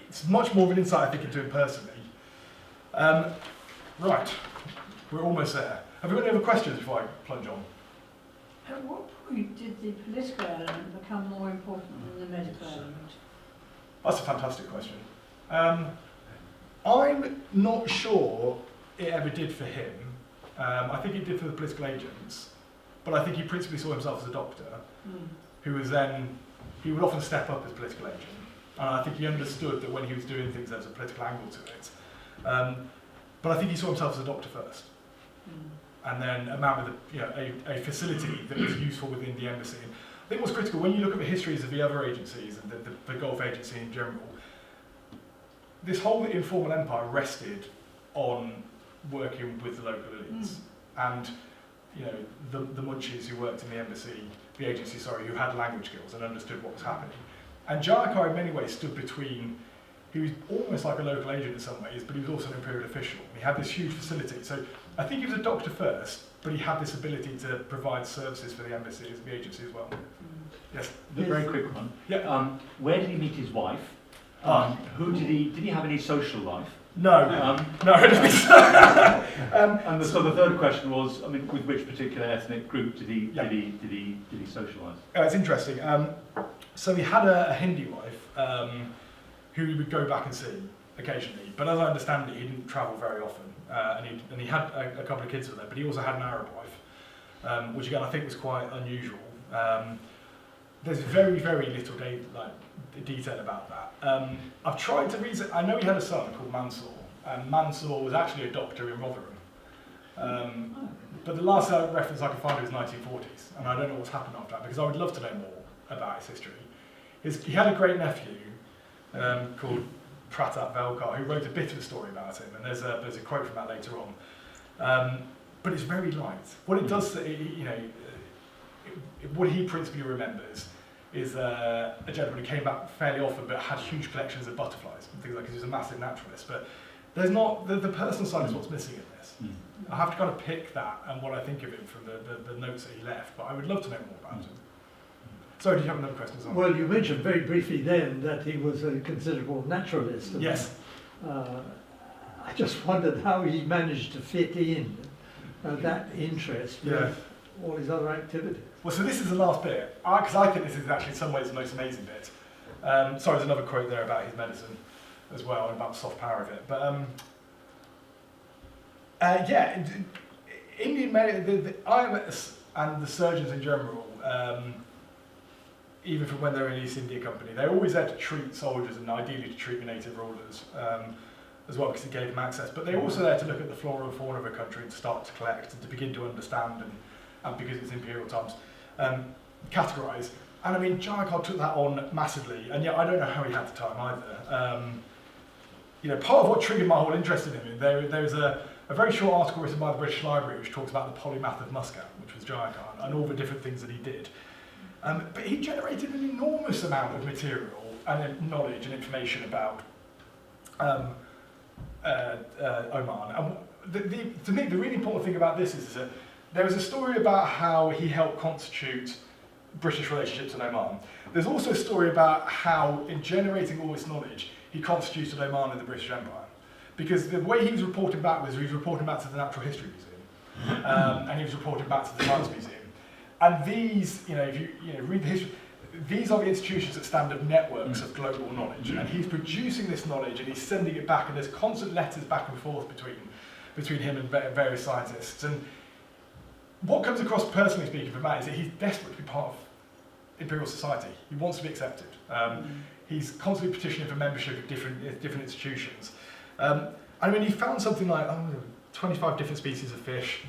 it's much more of an insight, I think, into him personally. Right, we're almost there. Have you got any other questions before I plunge on? At what point did the political element become more important than the medical element? That's a fantastic question. I'm not sure it ever did for him. I think it did for the political agents, but I think he principally saw himself as a doctor, who was then, he would often step up as political agent. And I think he understood that when he was doing things, there was a political angle to it. But I think he saw himself as a doctor first. And then a man with a facility that was useful within the embassy. And I think what's critical, when you look at the histories of the other agencies, and the Gulf Agency in general, this whole informal empire rested on working with the local elites. And the munchies who worked in the embassy, the agency, who had language skills and understood what was happening. And Jayakar in many ways stood between, he was almost like a local agent in some ways, but he was also an imperial official. He had this huge facility. So I think he was a doctor first, but he had this ability to provide services for the embassy, the agency as well. Yes? A very quick one. Yeah. Where did he meet his wife? Who did he have any social life? No. No, I don't think so. And so the third question was, with which particular ethnic group did he socialise? It's interesting. So he had a Hindi wife who he would go back and see occasionally, but as I understand it, he didn't travel very often, and he had a couple of kids with her, but he also had an Arab wife, which again I think was quite unusual. There's very, very little detail about that. I've tried to research. I know he had a son called Mansour, and Mansour was actually a doctor in Rotherham. But the last reference I could find was 1940s, and I don't know what's happened after that, because I would love to know more about his history. He had a great nephew called Pratap Velkar, who wrote a bit of a story about him, and there's a quote from that later on. But it's very light. What it does, what he principally remembers is a gentleman who came back fairly often but had huge collections of butterflies and things like that. He was a massive naturalist, but there's not, the personal side is what's missing in this. I have to kind of pick that and what I think of him from the notes that he left, but I would love to know more about him. So, do you have another question? Well, you mentioned very briefly then that he was a considerable naturalist. Yes. I just wondered how he managed to fit in that interest with all his other activities. Well, so this is the last bit, because I think this is actually in some ways the most amazing bit. Sorry, there's another quote there about his medicine as well, and about the soft power of it. But Indian the IMS and the surgeons in general, even from when they were in the East India Company, they always had to treat soldiers and ideally to treat the native rulers as well, because it gave them access. But they were also there to look at the flora and fauna of a country and start to collect and to begin to understand, and because it's imperial times, categorise. And I mean, Jayakar took that on massively, and yet I don't know how he had the time either. Part of what triggered my whole interest in him, there's a very short article written by the British Library which talks about the polymath of Muscat, which was Jayakar, and all the different things that he did. But he generated an enormous amount of material and knowledge and information about Oman. And to me, the really important thing about this is that there is a story about how he helped constitute British relationships in Oman. There's also a story about how, in generating all this knowledge, he constituted Oman in the British Empire. Because the way he was reporting back was he was reporting back to the Natural History Museum, and he was reporting back to the Science Museum. And these, if you read the history, these are the institutions that stand up networks of global knowledge, and he's producing this knowledge and he's sending it back, and there's constant letters back and forth between between him and various scientists. And what comes across, personally speaking, from that is that he's desperate to be part of imperial society. He wants to be accepted. He's constantly petitioning for membership of different institutions. I mean, he found something like 25 different species of fish.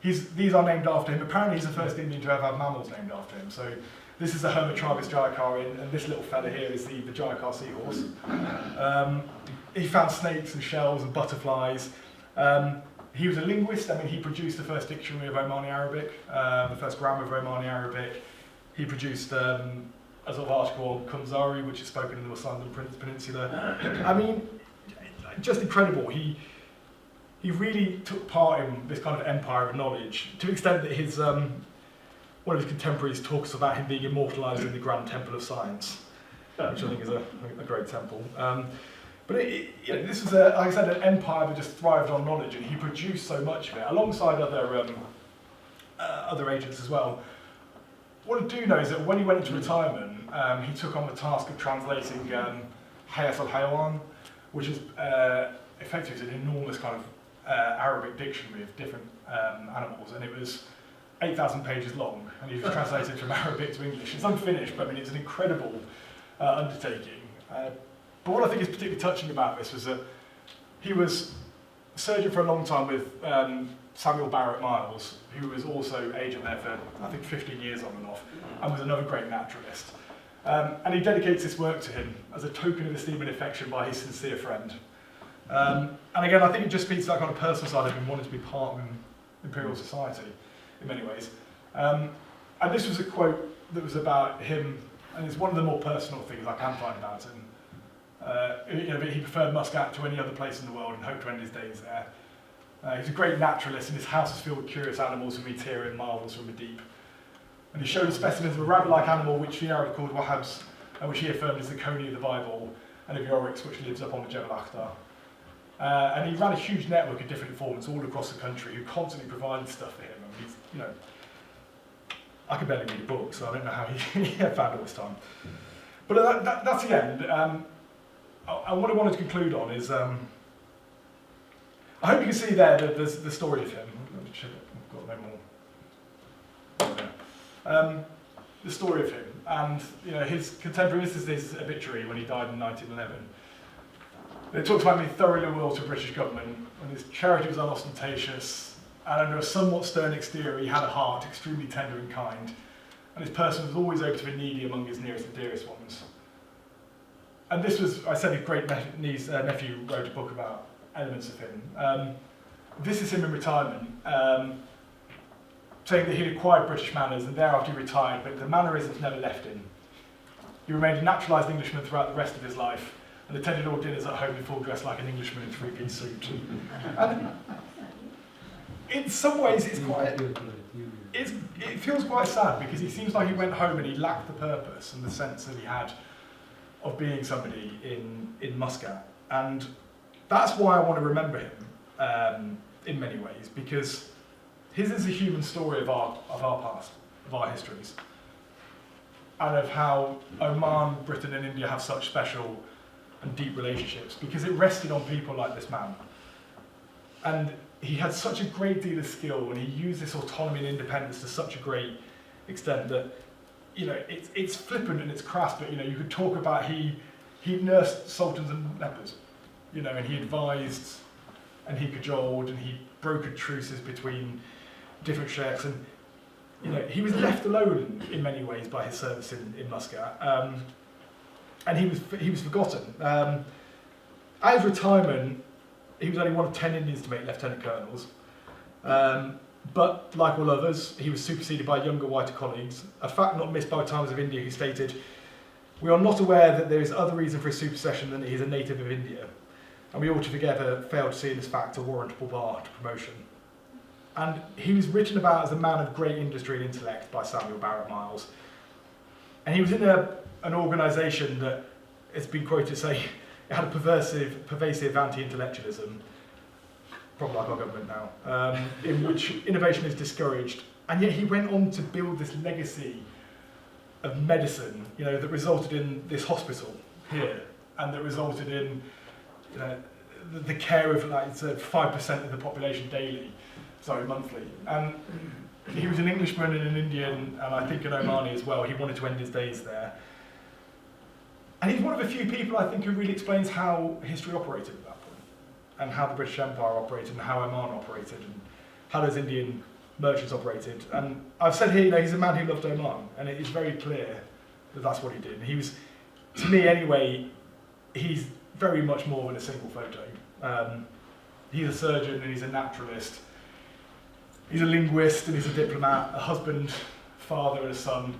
These are named after him. Apparently, he's the first Indian to ever have mammals named after him. So this is the Hermotragus Jayakar, and this little fella here is the Jayakar seahorse. He found snakes and shells and butterflies. He was a linguist. I mean, he produced the first dictionary of Omani Arabic, the first grammar of Omani Arabic. He produced a sort of article on Kunzari, which is spoken in the Sultan Peninsula. I mean, just incredible. He really took part in this kind of empire of knowledge, to the extent that his one of his contemporaries talks about him being immortalised in the Grand Temple of Science, which I think is a great temple. But this was, like I said, an empire that just thrived on knowledge, and he produced so much of it, alongside other agents as well. What I do know is that when he went into retirement, he took on the task of translating Hayat al-Hayawan, which is effectively an enormous kind of Arabic dictionary of different animals, and it was 8,000 pages long, and he was translated from Arabic to English. It's unfinished, but I mean, it's an incredible undertaking. But what I think is particularly touching about this was that he was a surgeon for a long time with Samuel Barrett Miles, who was also agent there for, I think, 15 years on and off, and was another great naturalist. And he dedicates this work to him as a token of esteem and affection by his sincere friend. And again, I think it just speaks to that kind of personal side of him wanting to be part of imperial society in many ways. And this was a quote that was about him, and it's one of the more personal things I can find about him. He preferred Muscat to any other place in the world and hoped to end his days there. He's a great naturalist, and his house is filled with curious animals from Eteria and marvels from the deep. And he showed specimens of a rabbit-like animal which the Arabs called Wahabs, and which he affirmed is the coney of the Bible, and of Oryx, which lives up on the Jebel Akhtar. And he ran a huge network of different informants all across the country who constantly provided stuff for him. And he's, I can barely read a book, so I don't know how he found all this time. But that's the end. And what I wanted to conclude on is, I hope you can see there the story of him. I've got no more. The story of him, and his contemporary. This is his obituary when he died in 1911. It talks about being thoroughly loyal to the British government, and his charity was unostentatious, and under a somewhat stern exterior, he had a heart extremely tender and kind, and his person was always open to the needy among his nearest and dearest ones. And this was, I said, his great nephew wrote a book about elements of him. This is him in retirement, saying that he acquired British manners, and thereafter he retired, but the mannerisms never left him. He remained a naturalised Englishman throughout the rest of his life, and attended all dinners at home in full dress like an Englishman in three-piece suit. And in some ways, it feels quite sad, because it seems like he went home and he lacked the purpose and the sense that he had of being somebody in Muscat. And that's why I want to remember him in many ways, because his is a human story of our past, of our histories, and of how Oman, Britain and India have such special and deep relationships, because it rested on people like this man. And he had such a great deal of skill, and he used this autonomy and independence to such a great extent that, it's flippant and it's crass, but you could talk about he nursed sultans and lepers, and he advised and he cajoled and he brokered truces between different sheikhs, and he was left alone in many ways by his service in Muscat. And he was forgotten. At his retirement, he was only one of 10 Indians to make lieutenant colonels. But like all others, he was superseded by younger, whiter colleagues, a fact not missed by Times of India, who stated, "We are not aware that there is other reason for his supersession than that he is a native of India, and we altogether fail to see in this fact a warrantable bar to promotion." And he was written about as a man of great industry and intellect by Samuel Barrett Miles. And he was in an organisation that has been quoted to say it had a pervasive anti-intellectualism, probably like our government now, in which innovation is discouraged. And yet he went on to build this legacy of medicine, that resulted in this hospital here, and that resulted in the care of like 5% of the population monthly. And he was an Englishman and an Indian, and I think an Omani as well. He wanted to end his days there. And he's one of a few people, I think, who really explains how history operated at that point, and how the British Empire operated, and how Oman operated, and how those Indian merchants operated. And I've said here, he's a man who loved Oman, and it is very clear that that's what he did. And he was, to me anyway, he's very much more than a single photo. He's a surgeon and he's a naturalist. He's a linguist and he's a diplomat, a husband, father and a son.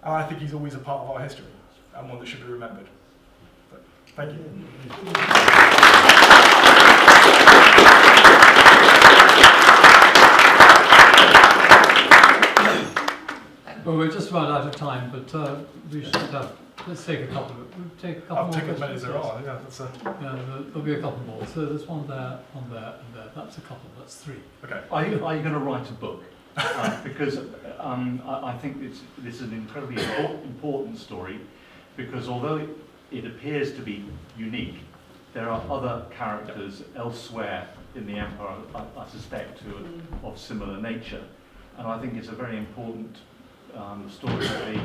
And I think he's always a part of our history and one that should be remembered. So, thank you. Well, we're just about out of time, but we should have. Let's take a couple. We'll take a couple I'll more. take as many as there are. Yeah, that's Yeah, there'll be a couple more. So there's one there, and there. That's a couple. That's three. okay. Are you going to write a book? Because I think this is an incredibly important story, because although it appears to be unique, there are other characters elsewhere in the empire, I suspect, who are of similar nature. And I think it's a very important story to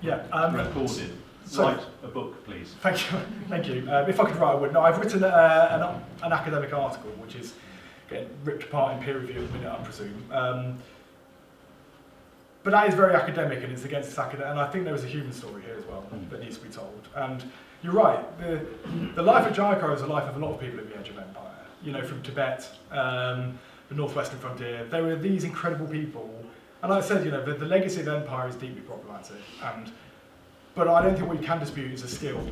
be recorded. So, Write a book, please. Thank you. Thank you. If I could write, I would. No, I've written an academic article, which is getting ripped apart in peer review at the minute, I presume. But that is very academic, and it's against this academic. And I think there is a human story here as well that needs to be told. And you're right. The life of Jayakar is the life of a lot of people at the edge of empire. You know, from Tibet, the northwestern frontier. There were these incredible people. And like I said, you know, the legacy of empire is deeply problematic. But I don't think what you can dispute is the skill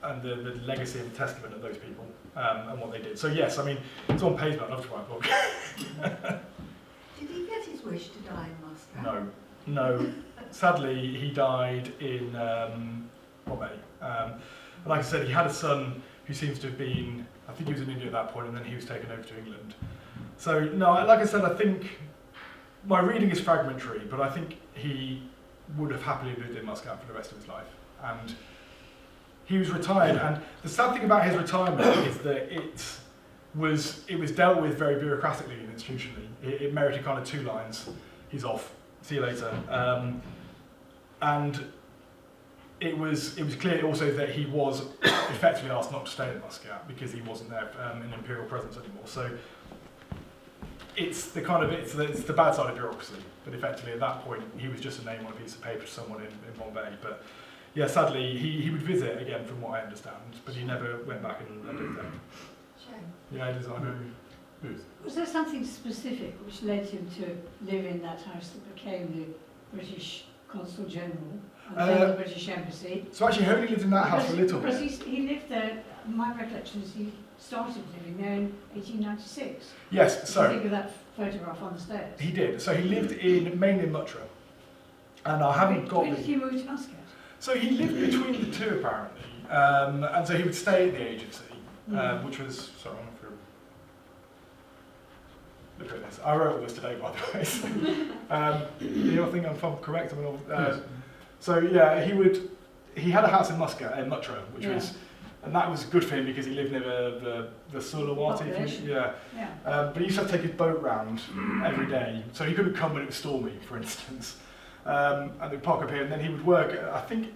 and the legacy and testament of those people and what they did. So yes, I mean, it's on page, but I'd love to write a book. Did he get his wish to die in Muscat? No. Sadly, he died in Bombay. And like I said, he had a son who seems to have been, I think he was in India at that point, and then he was taken over to England. So no, like I said, I think my reading is fragmentary, but I think he would have happily lived in Muscat for the rest of his life. And he was retired, and the sad thing about his retirement is that it was dealt with very bureaucratically and institutionally. It merited kind of 2 lines: he's off, see you later. And it was clear also that he was effectively asked not to stay in Muscat because he wasn't there in imperial presence anymore. So it's the bad side of bureaucracy. But effectively, at that point, he was just a name on a piece of paper to someone in Bombay. But yeah, sadly, he would visit again, from what I understand, but he never went back and lived there. Shame. Yeah, it is. I know. Ruth. Was there something specific which led him to live in that house that became the British Consul General and then the British Embassy? So actually, he only lived in that house for a little bit. Because he lived there, my recollection is he started living there in 1896. Yes, so... I think of that photograph on the stairs. He did. So he lived mainly in Muttra. And I haven't got... When did he move to Muscat? So he lived between the two, apparently. And so he would stay at the agency, which was... Sorry, I'm not sure. Look at this. I wrote all this today, by the way. So, you all think I'm correct? Yes. So yeah, he had a house in Muscat, in Muttra, which was... And that was good for him because he lived near the Sulawati. Yeah. But he used to have to take his boat round every day. So he couldn't come when it was stormy, for instance. And they'd park up here, and then he would work. I think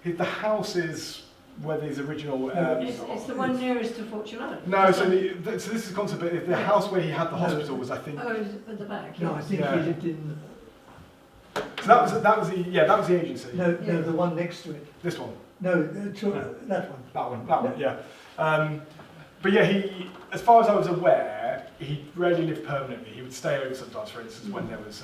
the house is where his original... it's the one nearest to Fortunato. No, so this is the concept, but the house where he had the hospital was, I think... Oh, it was at the back. No, I think he lived in... So that was the agency. No, the one next to it. This one. No, that one. That one, yeah. But yeah, he, as far as I was aware, he rarely lived permanently. He would stay over sometimes, for instance, when there was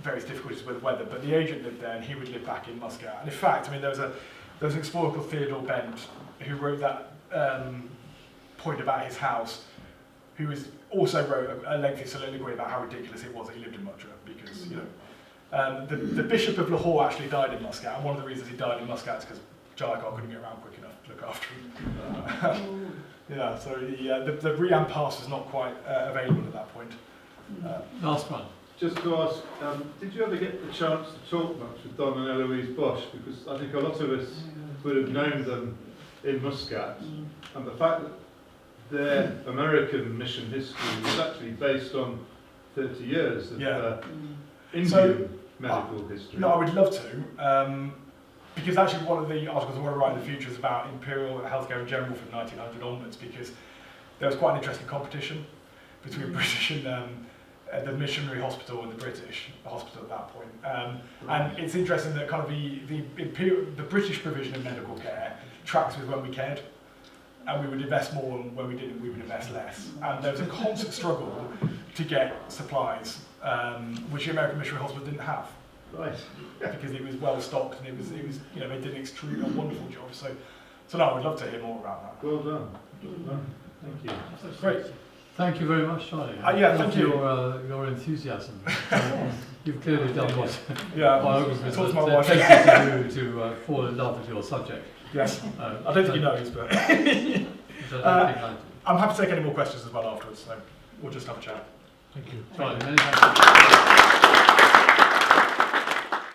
various difficulties with weather. But the agent lived there, and he would live back in Muscat. And in fact, I mean, there was an explorer called Theodore Bent who wrote that point about his house, who also wrote a lengthy soliloquy about how ridiculous it was that he lived in Muttra, because you know. The Bishop of Lahore actually died in Muscat, and one of the reasons he died in Muscat is because Jayakar couldn't get around quick enough to look after him. Yeah, so the Riam Pass was not quite available at that point. Last one. Just to ask, did you ever get the chance to talk much with Don and Eloise Bosch? Because I think a lot of us would have known them in Muscat, and the fact that their American mission history was actually based on 30 years of Indian medical history. No, I would love to, because actually one of the articles I want to write in the future is about imperial healthcare in general from 1900 onwards, because there was quite an interesting competition between British and the missionary hospital and the British hospital at that point. And it's interesting that kind of the British provision of medical care tracks with when we cared. And we would invest more, and when we didn't, we would invest less. And there was a constant struggle to get supplies, which the American Missionary Hospital didn't have. Right. Because it was well stocked, and it was you know, they did an extremely wonderful job. So no, I would love to hear more about that. Well done. Well done. Thank you. Great. Thank you very much, Charlie. Yeah, thank you. Your enthusiasm. You've clearly done what biographers talk to my wife. take you to fall in love with your subject. Yes. I don't think he knows, but I'm happy to take any more questions as well afterwards. So we'll just have a chat. Thank you. Charlie, many thanks.